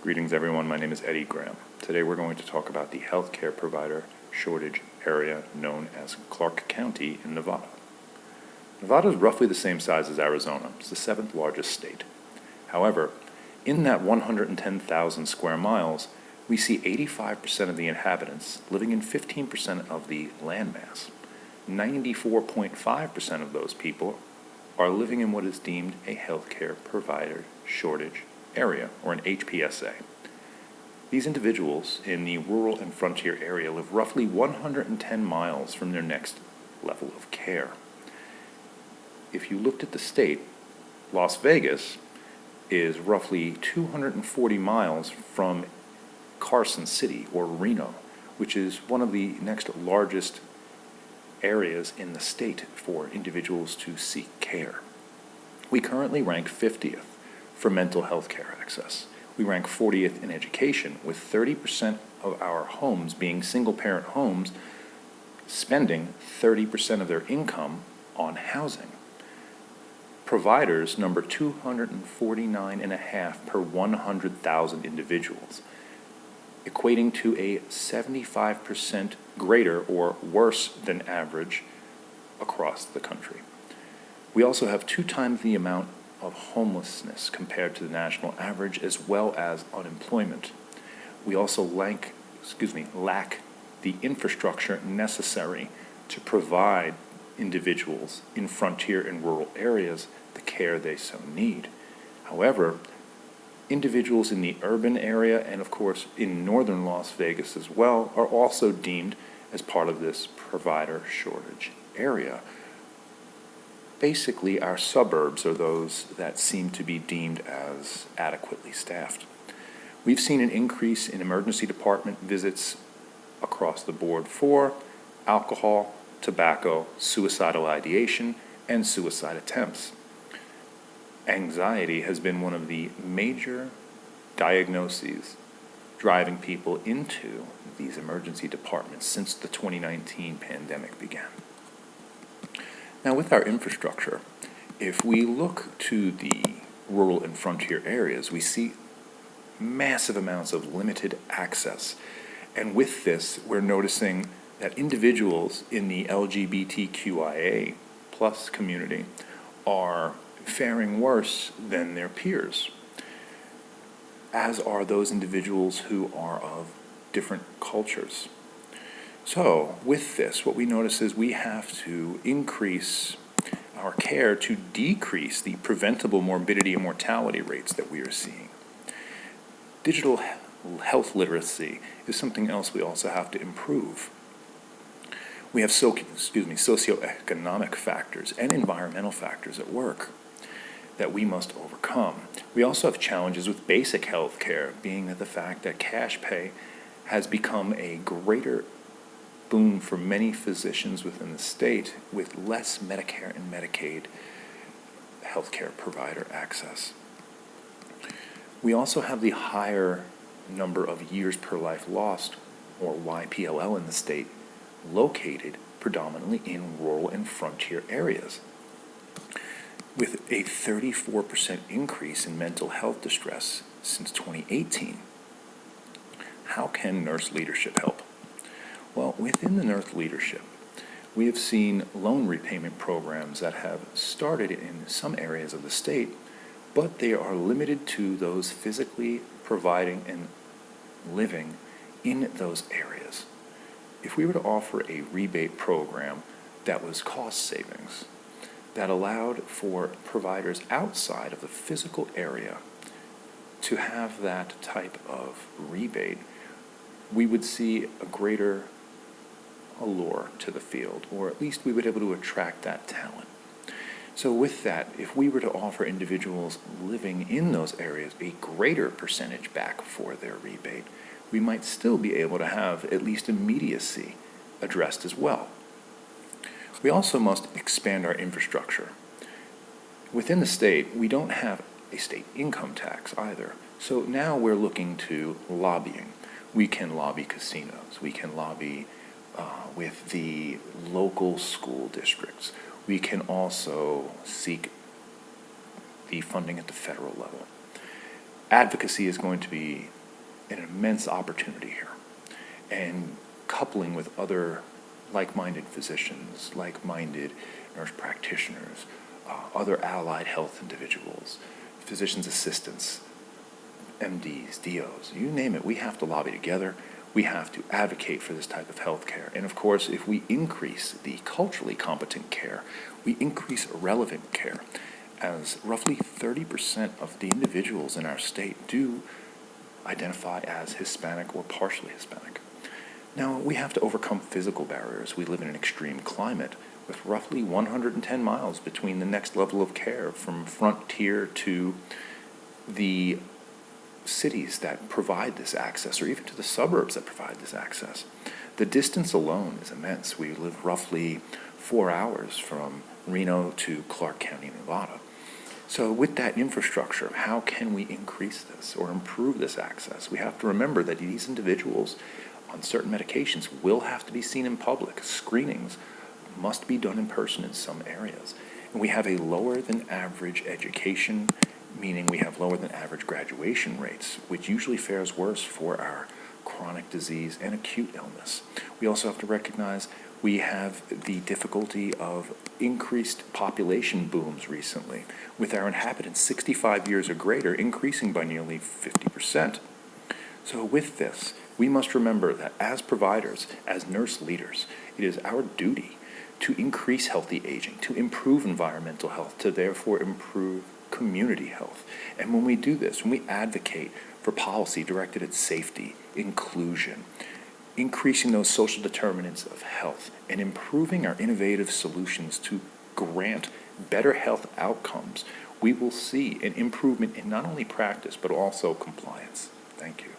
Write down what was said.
Greetings everyone, my name is Eddie Graham. Today we're going to talk about the healthcare provider shortage area known as Clark County in Nevada. Nevada is roughly the same size as Arizona. It's the 7th largest state. However, in that 110,000 square miles, we see 85% of the inhabitants living in 15% of the landmass. 94.5% of those people are living in what is deemed a healthcare provider shortage area, or an HPSA. These individuals in the rural and frontier area live roughly 110 miles from their next level of care. If you looked at the state, Las Vegas is roughly 240 miles from Carson City, or Reno, which is one of the next largest areas in the state for individuals to seek care. We currently rank 50th for mental health care access. We rank 40th in education, with 30% of our homes being single-parent homes, spending 30% of their income on housing. Providers number 249.5 per 100,000 individuals, equating to a 75% greater or worse than average across the country. We also have 2 times the amount of homelessness compared to the national average, as well as unemployment. We also lack the infrastructure necessary to provide individuals in frontier and rural areas the care they so need. However, individuals in the urban area, and of course in northern Las Vegas as well, are also deemed as part of this provider shortage area. Basically, our suburbs are those that seem to be deemed as adequately staffed. We've seen an increase in emergency department visits across the board for alcohol, tobacco, suicidal ideation, and suicide attempts. Anxiety has been one of the major diagnoses driving people into these emergency departments since the 2019 pandemic began. Now, with our infrastructure, if we look to the rural and frontier areas, we see massive amounts of limited access. And with this, we're noticing that individuals in the LGBTQIA plus community are faring worse than their peers, as are those individuals who are of different cultures. So, with this, what we notice is we have to increase our care to decrease the preventable morbidity and mortality rates that we are seeing. Digital health literacy is something else we also have to improve. We have socioeconomic factors and environmental factors at work that we must overcome. We also have challenges with basic health care, being that the fact that cash pay has become a greater boon for many physicians within the state, with less Medicare and Medicaid healthcare provider access. We also have the higher number of years per life lost, or YPLL, in the state, located predominantly in rural and frontier areas, with a 34% increase in mental health distress since 2018. How can nurse leadership help? Well, within the nurse leadership, we have seen loan repayment programs that have started in some areas of the state, but they are limited to those physically providing and living in those areas. If we were to offer a rebate program that was cost savings, that allowed for providers outside of the physical area to have that type of rebate, we would see a greater allure to the field, or at least we would be able to attract that talent. So with that, if we were to offer individuals living in those areas a greater percentage back for their rebate, we might still be able to have at least immediacy addressed as well. We also must expand our infrastructure. Within the state, we don't have a state income tax either. So now we're looking to lobbying. We can lobby casinos. We can lobby with the local school districts. We can also seek the funding at the federal level. Advocacy is going to be an immense opportunity here. And coupling with other like-minded physicians, like-minded nurse practitioners, other allied health individuals, physicians' assistants, MDs, DOs, you name it, we have to lobby together. We have to advocate for this type of health care. And of course, if we increase the culturally competent care, we increase relevant care, as roughly 30% of the individuals in our state do identify as Hispanic or partially Hispanic. Now, we have to overcome physical barriers. We live in an extreme climate with roughly 110 miles between the next level of care, from frontier to the cities that provide this access, or even to the suburbs that provide this access. The distance alone is immense. We live roughly 4 hours from Reno to Clark County, Nevada. So with that infrastructure, how can we increase this or improve this access? We have to remember that these individuals on certain medications will have to be seen in public. Screenings must be done in person in some areas. And we have a lower than average education, meaning we have lower than average graduation rates, which usually fares worse for our chronic disease and acute illness. We also have to recognize we have the difficulty of increased population booms recently, with our inhabitants 65 years or greater increasing by nearly 50%. So with this, we must remember that as providers, as nurse leaders, it is our duty to increase healthy aging, to improve environmental health, to therefore improve community health. And when we do this, when we advocate for policy directed at safety, inclusion, increasing those social determinants of health, and improving our innovative solutions to grant better health outcomes, we will see an improvement in not only practice, but also compliance. Thank you.